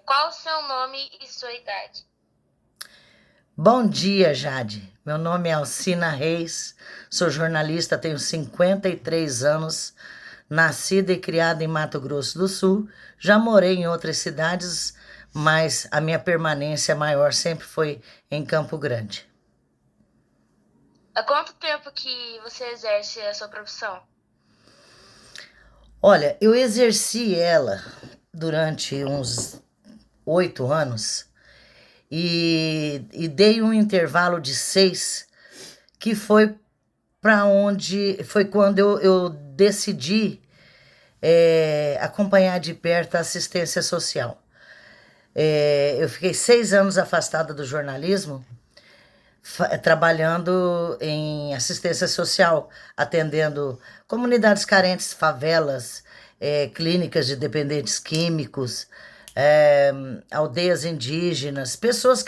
Qual o seu nome e sua idade? Bom dia, Jade. Meu nome é Alcina Reis, sou jornalista, tenho 53 anos, nascida e criada em Mato Grosso do Sul. Já morei em outras cidades, mas a minha permanência maior sempre foi em Campo Grande. Há quanto tempo que você exerce a sua profissão? Olha, eu exerci ela durante uns 8 anos e dei um intervalo de 6, que foi para onde foi quando eu decidi acompanhar de perto a assistência social. Eu fiquei 6 anos afastada do jornalismo, trabalhando em assistência social, atendendo comunidades carentes, favelas, clínicas de dependentes químicos, aldeias indígenas, pessoas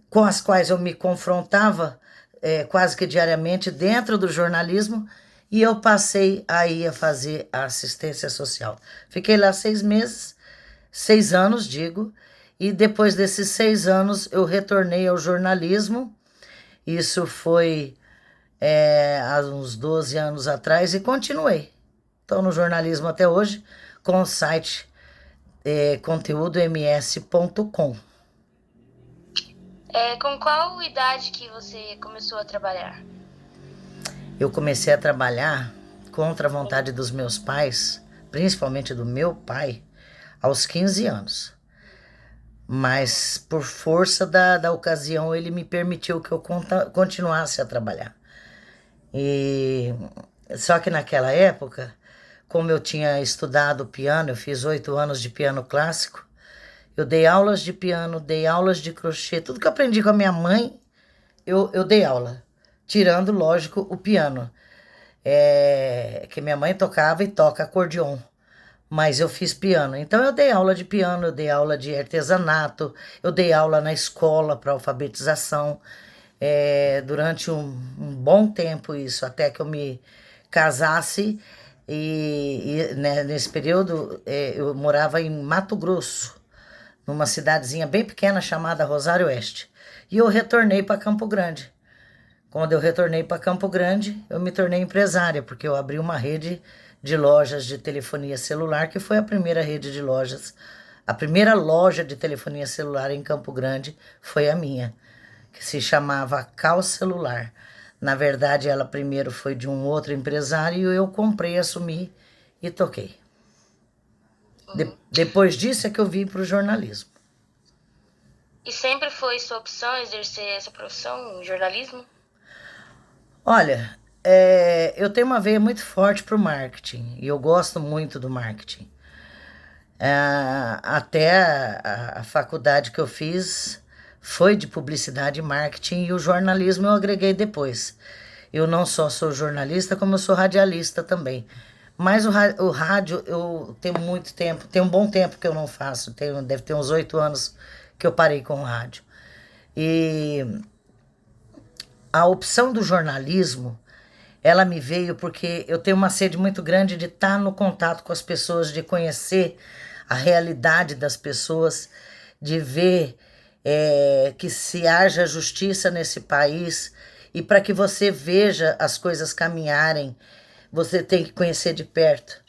com as quais eu me confrontava quase que diariamente dentro do jornalismo, e eu passei aí a fazer a assistência social. Fiquei lá 6 meses, 6 anos, digo, e depois desses 6 anos eu retornei ao jornalismo. Isso foi há uns 12 anos atrás e continuei. Estou no jornalismo até hoje com o site conteúdoms.com. Com qual idade que você começou a trabalhar? Eu comecei a trabalhar contra a vontade dos meus pais, principalmente do meu pai, aos 15 anos. Mas por força da ocasião, ele me permitiu que eu continuasse a trabalhar. E só que naquela época, como eu tinha estudado piano, eu fiz 8 anos de piano clássico, eu dei aulas de piano, dei aulas de crochê, tudo que eu aprendi com a minha mãe, eu dei aula, tirando, lógico, o piano. Que minha mãe tocava e toca acordeon, mas eu fiz piano. Então eu dei aula de piano, eu dei aula de artesanato, eu dei aula na escola para alfabetização, durante um bom tempo isso, até que eu me casasse. Né, nesse período eu morava em Mato Grosso, numa cidadezinha bem pequena chamada Rosário Oeste. E eu retornei para Campo Grande. Quando eu retornei para Campo Grande, eu me tornei empresária, porque eu abri uma rede de lojas de telefonia celular, que foi a primeira rede de lojas. A primeira loja de telefonia celular em Campo Grande foi a minha, que se chamava Cal Celular. Na verdade, ela primeiro foi de um outro empresário e eu comprei, assumi e toquei. Uhum. Depois disso é que eu vim para o jornalismo. E sempre foi sua opção exercer essa profissão, jornalismo? Olha, eu tenho uma veia muito forte para o marketing e eu gosto muito do marketing. Até a faculdade que eu fiz foi de publicidade e marketing, e o jornalismo eu agreguei depois. Eu não só sou jornalista, como eu sou radialista também. Mas o rádio eu tenho muito tempo, tem um bom tempo que eu não faço, deve ter uns 8 anos que eu parei com o rádio. E a opção do jornalismo, ela me veio porque eu tenho uma sede muito grande de estar no contato com as pessoas, de conhecer a realidade das pessoas, de ver que se haja justiça nesse país, e para que você veja as coisas caminharem, você tem que conhecer de perto.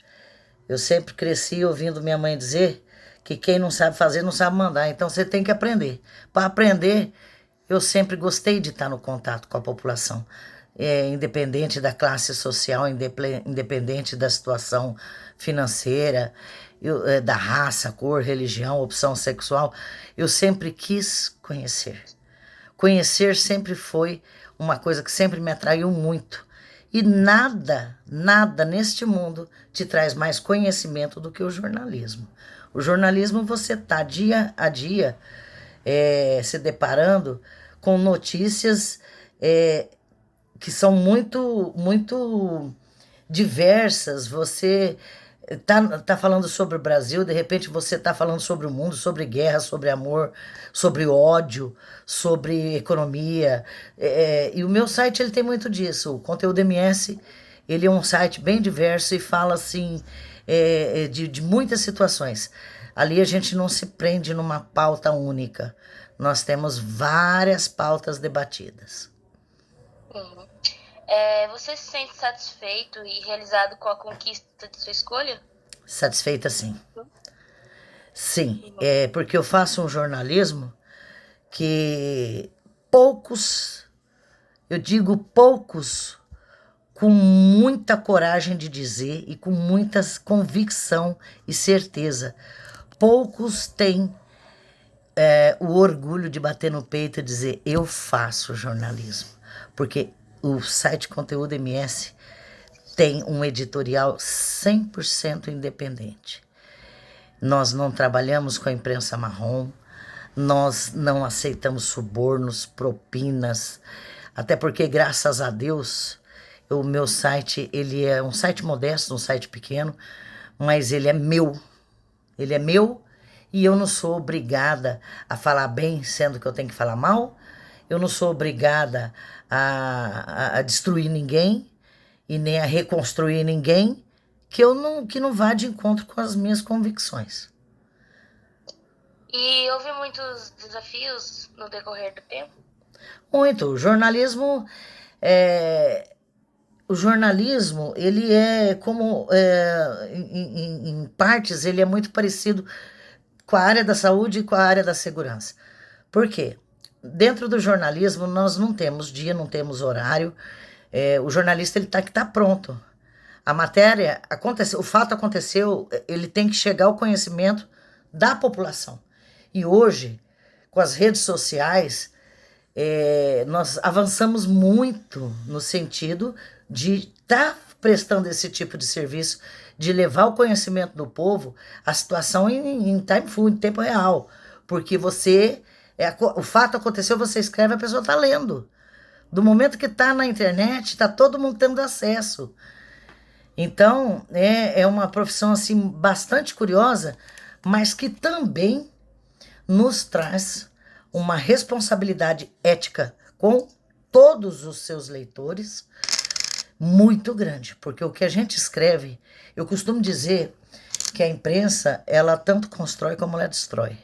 Eu sempre cresci ouvindo minha mãe dizer que quem não sabe fazer não sabe mandar, então você tem que aprender. Para aprender, eu sempre gostei de estar no contato com a população, independente da classe social, independente da situação financeira, da raça, cor, religião, opção sexual. Eu sempre quis conhecer. Conhecer sempre foi uma coisa que sempre me atraiu muito. E nada, nada neste mundo te traz mais conhecimento do que o jornalismo. O jornalismo, você está dia a dia se deparando com notícias que são muito, muito diversas. Você tá falando sobre o Brasil, de repente você tá falando sobre o mundo, sobre guerra, sobre amor, sobre ódio, sobre economia. E o meu site ele tem muito disso. O Conteúdo MS, ele é um site bem diverso e fala assim, de muitas situações. Ali a gente não se prende numa pauta única. Nós temos várias pautas debatidas. Uhum. Você se sente satisfeito e realizado com a conquista de sua escolha? Satisfeita, sim. Sim, é porque eu faço um jornalismo que poucos, eu digo poucos, com muita coragem de dizer e com muita convicção e certeza. Poucos têm o orgulho de bater no peito e dizer eu faço jornalismo. Porque o site Conteúdo MS tem um editorial 100% independente. Nós não trabalhamos com a imprensa marrom, nós não aceitamos subornos, propinas, até porque, graças a Deus, o meu site, ele é um site modesto, um site pequeno, mas ele é meu. Ele é meu e eu não sou obrigada a falar bem, sendo que eu tenho que falar mal. Eu não sou obrigada a destruir ninguém e nem a reconstruir ninguém que não vá de encontro com as minhas convicções. E houve muitos desafios no decorrer do tempo? Muito. O jornalismo, ele é como, em partes, ele é muito parecido com a área da saúde e com a área da segurança. Por quê? Dentro do jornalismo, nós não temos dia, não temos horário. O jornalista ele tá que tá pronto. A matéria aconteceu, o fato aconteceu, ele tem que chegar ao conhecimento da população. E hoje, com as redes sociais, nós avançamos muito no sentido de estar prestando esse tipo de serviço, de levar o conhecimento do povo a situação em time full, em tempo real. Porque o fato aconteceu, você escreve, a pessoa está lendo. Do momento que está na internet, está todo mundo tendo acesso. Então, é uma profissão assim bastante curiosa, mas que também nos traz uma responsabilidade ética com todos os seus leitores muito grande, porque o que a gente escreve, eu costumo dizer que a imprensa, ela tanto constrói como ela destrói.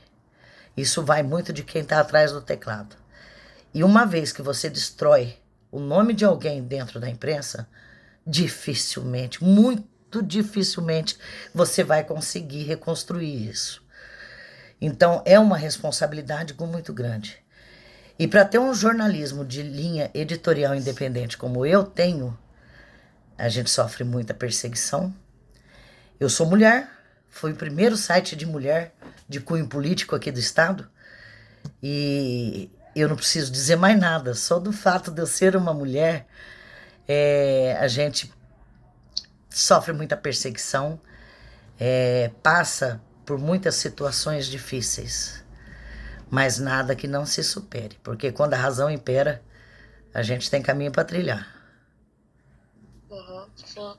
Isso vai muito de quem está atrás do teclado. E uma vez que você destrói o nome de alguém dentro da imprensa, dificilmente, muito dificilmente, você vai conseguir reconstruir isso. Então, é uma responsabilidade muito grande. E para ter um jornalismo de linha editorial independente como eu tenho, a gente sofre muita perseguição. Eu sou mulher, foi o primeiro site de mulher de cunho político aqui do estado, e eu não preciso dizer mais nada, só do fato de eu ser uma mulher, a gente sofre muita perseguição, passa por muitas situações difíceis, mas nada que não se supere, porque quando a razão impera, a gente tem caminho para trilhar. Uhum, sim.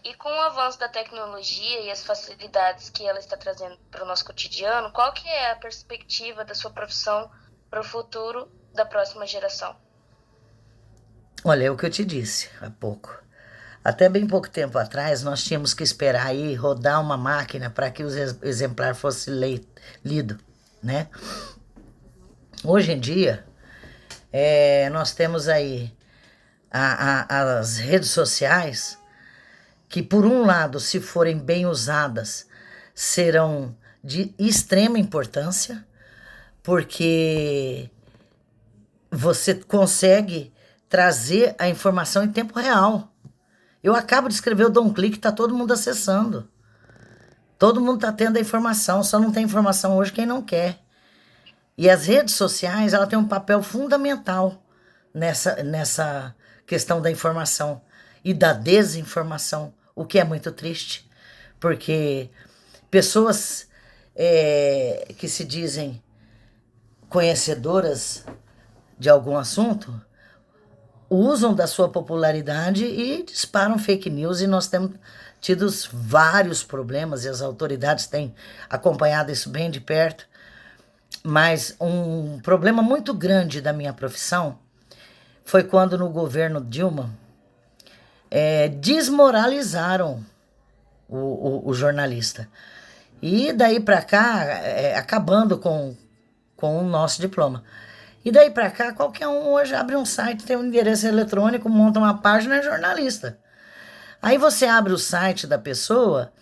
E com o avanço da tecnologia e as facilidades que ela está trazendo para o nosso cotidiano, qual que é a perspectiva da sua profissão para o futuro da próxima geração? Olha, é o que eu te disse há pouco. Até bem pouco tempo atrás, nós tínhamos que esperar aí rodar uma máquina para que o exemplar fosse lido, né? Hoje em dia, nós temos aí as redes sociais que, por um lado, se forem bem usadas, serão de extrema importância, porque você consegue trazer a informação em tempo real. Eu acabo de escrever, eu dou um clique, está todo mundo acessando. Todo mundo está tendo a informação, só não tem informação hoje quem não quer. E as redes sociais, ela tem um papel fundamental nessa questão da informação e da desinformação, o que é muito triste, porque pessoas que se dizem conhecedoras de algum assunto usam da sua popularidade e disparam fake news, e nós temos tido vários problemas e as autoridades têm acompanhado isso bem de perto. Mas um problema muito grande da minha profissão foi quando no governo Dilma desmoralizaram o jornalista. E daí para cá, acabando com o nosso diploma. E daí para cá, qualquer um hoje abre um site, tem um endereço eletrônico, monta uma página, é jornalista. Aí você abre o site da pessoa,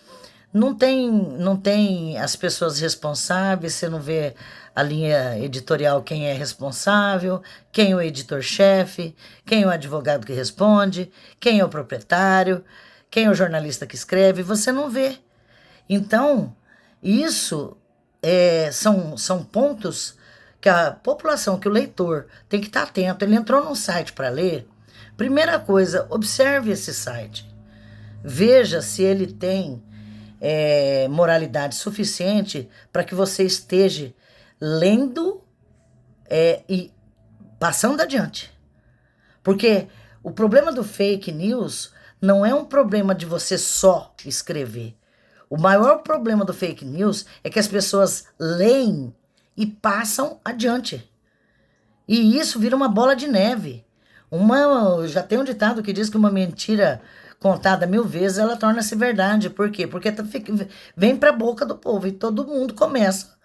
não tem as pessoas responsáveis, você não vê a linha editorial, quem é responsável, quem é o editor-chefe, quem é o advogado que responde, quem é o proprietário, quem é o jornalista que escreve, você não vê. Então, isso são pontos que a população, que o leitor tem que estar atento. Ele entrou num site para ler, primeira coisa, observe esse site. Veja se ele tem moralidade suficiente para que você esteja lendo e passando adiante. Porque o problema do fake news não é um problema de você só escrever. O maior problema do fake news é que as pessoas leem e passam adiante. E isso vira uma bola de neve. Já tem um ditado que diz que uma mentira contada 1000 vezes, ela torna-se verdade. Por quê? Porque vem para a boca do povo e todo mundo começa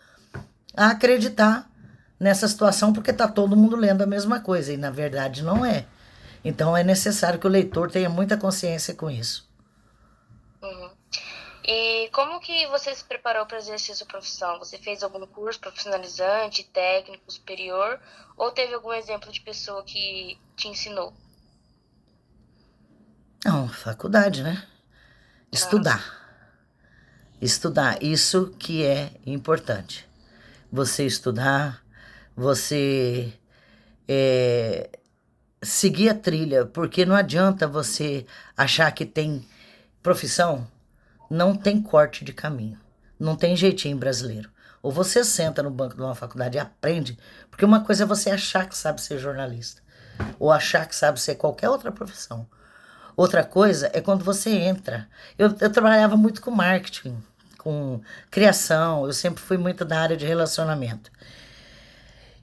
a acreditar nessa situação porque está todo mundo lendo a mesma coisa. E na verdade não é. Então é necessário que o leitor tenha muita consciência com isso. Uhum. E como que você se preparou para exercer sua profissão? Você fez algum curso profissionalizante, técnico, superior? Ou teve algum exemplo de pessoa que te ensinou? Não, faculdade, né? Estudar. Estudar, isso que é importante. Você estudar, você seguir a trilha, porque não adianta você achar que tem profissão, não tem corte de caminho, não tem jeitinho brasileiro. Ou você senta no banco de uma faculdade e aprende, porque uma coisa é você achar que sabe ser jornalista, ou achar que sabe ser qualquer outra profissão. Outra coisa é quando você entra. Eu trabalhava muito com marketing, com criação, eu sempre fui muito da área de relacionamento.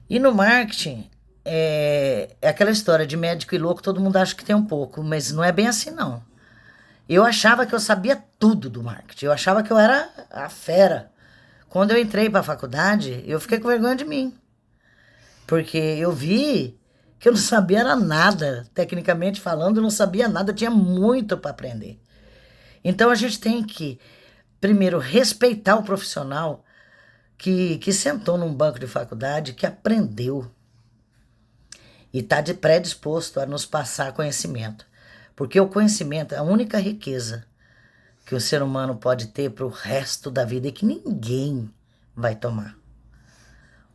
E no marketing, é aquela história de médico e louco, todo mundo acha que tem um pouco, mas não é bem assim, não. Eu achava que eu sabia tudo do marketing, eu achava que eu era a fera. Quando eu entrei para a faculdade, eu fiquei com vergonha de mim, porque eu vi que eu não sabia era nada, tecnicamente falando, eu não sabia nada, eu tinha muito para aprender. Então a gente tem que, primeiro, respeitar o profissional que sentou num banco de faculdade, que aprendeu e está predisposto a nos passar conhecimento. Porque o conhecimento é a única riqueza que o ser humano pode ter para o resto da vida e que ninguém vai tomar.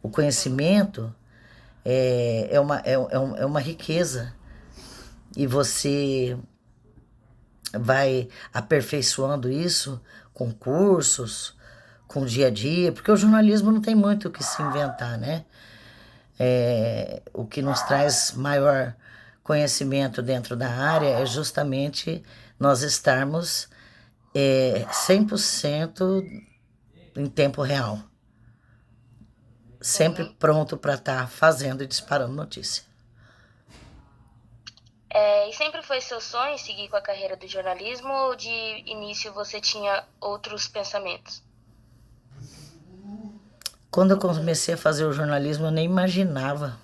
O conhecimento é uma riqueza e você vai aperfeiçoando isso com cursos, com o dia a dia, porque o jornalismo não tem muito o que se inventar, né? O que nos traz maior conhecimento dentro da área é justamente nós estarmos 100% em tempo real. Sempre pronto para estar fazendo e disparando notícia. E sempre foi seu sonho seguir com a carreira do jornalismo ou de início você tinha outros pensamentos? Quando eu comecei a fazer o jornalismo, eu nem imaginava.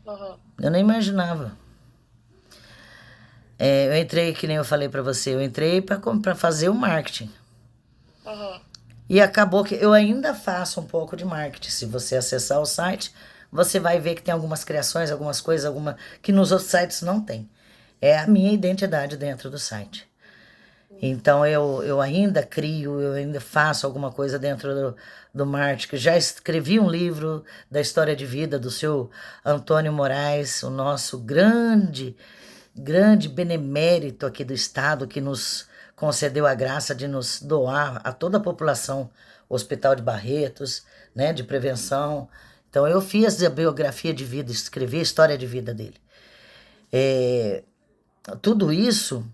Uhum. Eu nem imaginava. Eu entrei, que nem eu falei para você, eu entrei para fazer o marketing. Uhum. E acabou que eu ainda faço um pouco de marketing. Se você acessar o site, você vai ver que tem algumas criações, algumas coisas, que nos outros sites não tem. É a minha identidade dentro do site. Então eu ainda crio, eu ainda faço alguma coisa dentro do marketing. Já escrevi um livro da história de vida do seu Antônio Moraes, o nosso grande benemérito aqui do Estado, que nos concedeu a graça de nos doar a toda a população o Hospital de Barretos, né, de prevenção. Então eu fiz a biografia de vida, escrevi a história de vida dele. Tudo isso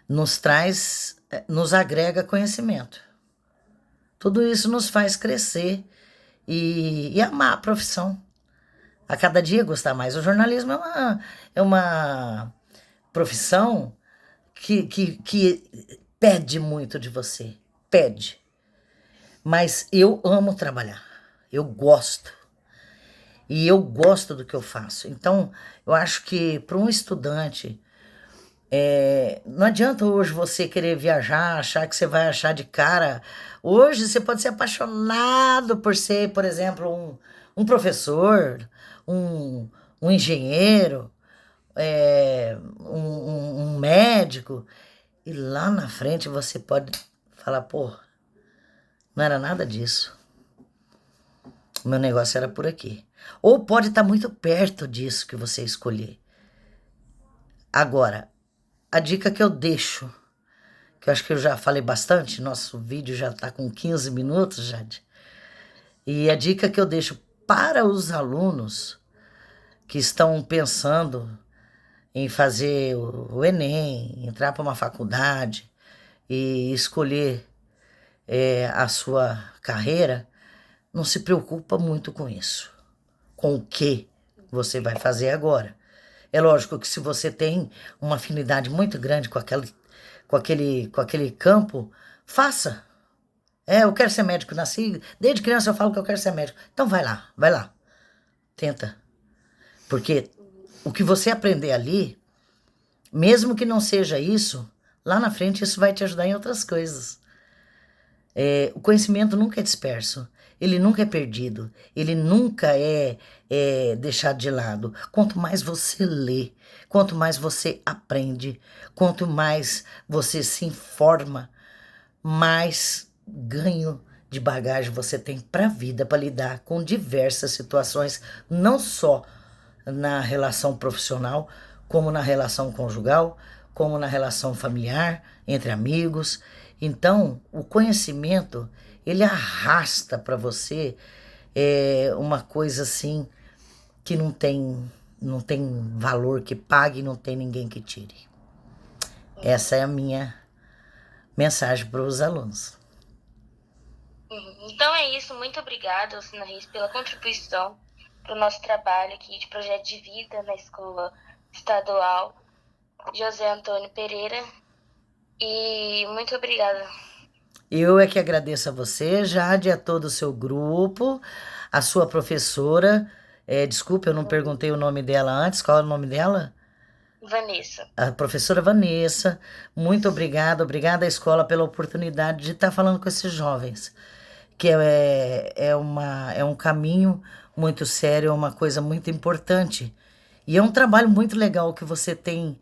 nos agrega conhecimento. Tudo isso nos faz crescer e amar a profissão. A cada dia gostar mais. O jornalismo é uma profissão que pede muito de você. Pede. Mas eu amo trabalhar. Eu gosto. E eu gosto do que eu faço. Então, eu acho que para um estudante, não adianta hoje você querer viajar, achar que você vai achar de cara. Hoje você pode ser apaixonado por ser, por exemplo, um professor, um, um engenheiro, um médico. E lá na frente você pode falar, pô, não era nada disso. O meu negócio era por aqui. Ou pode estar muito perto disso que você escolher. Agora, a dica que eu deixo, que eu acho que eu já falei bastante, nosso vídeo já está com 15 minutos, Jade. E a dica que eu deixo para os alunos que estão pensando em fazer o Enem, entrar para uma faculdade e escolher a sua carreira, não se preocupa muito com isso, com o que você vai fazer agora. É lógico que se você tem uma afinidade muito grande com aquele campo, faça. Eu quero ser médico, nasci, desde criança eu falo que eu quero ser médico. Então vai lá, tenta. Porque o que você aprender ali, mesmo que não seja isso, lá na frente isso vai te ajudar em outras coisas. O conhecimento nunca é disperso, ele nunca é perdido, ele nunca é deixado de lado. Quanto mais você lê, quanto mais você aprende, quanto mais você se informa, mais ganho de bagagem você tem para a vida, para lidar com diversas situações, não só na relação profissional, como na relação conjugal, como na relação familiar, entre amigos. Então, o conhecimento, ele arrasta para você uma coisa assim que não tem valor que pague, não tem ninguém que tire. Essa é a minha mensagem para os alunos. Então é isso, muito obrigada, Alcinaris, pela contribuição para o nosso trabalho aqui de projeto de vida na Escola Estadual José Antônio Pereira. E muito obrigada. Eu é que agradeço a você, Jade, a todo o seu grupo, a sua professora. Desculpe, eu não perguntei o nome dela antes. Qual é o nome dela? Vanessa. A professora Vanessa. Muito obrigada. Obrigada à escola pela oportunidade de estar falando com esses jovens. Que é um caminho muito sério, é uma coisa muito importante. E é um trabalho muito legal que você tem,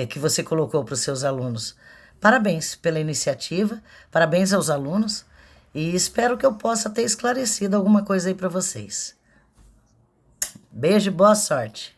que você colocou para os seus alunos. Parabéns pela iniciativa, parabéns aos alunos e espero que eu possa ter esclarecido alguma coisa aí para vocês. Beijo e boa sorte.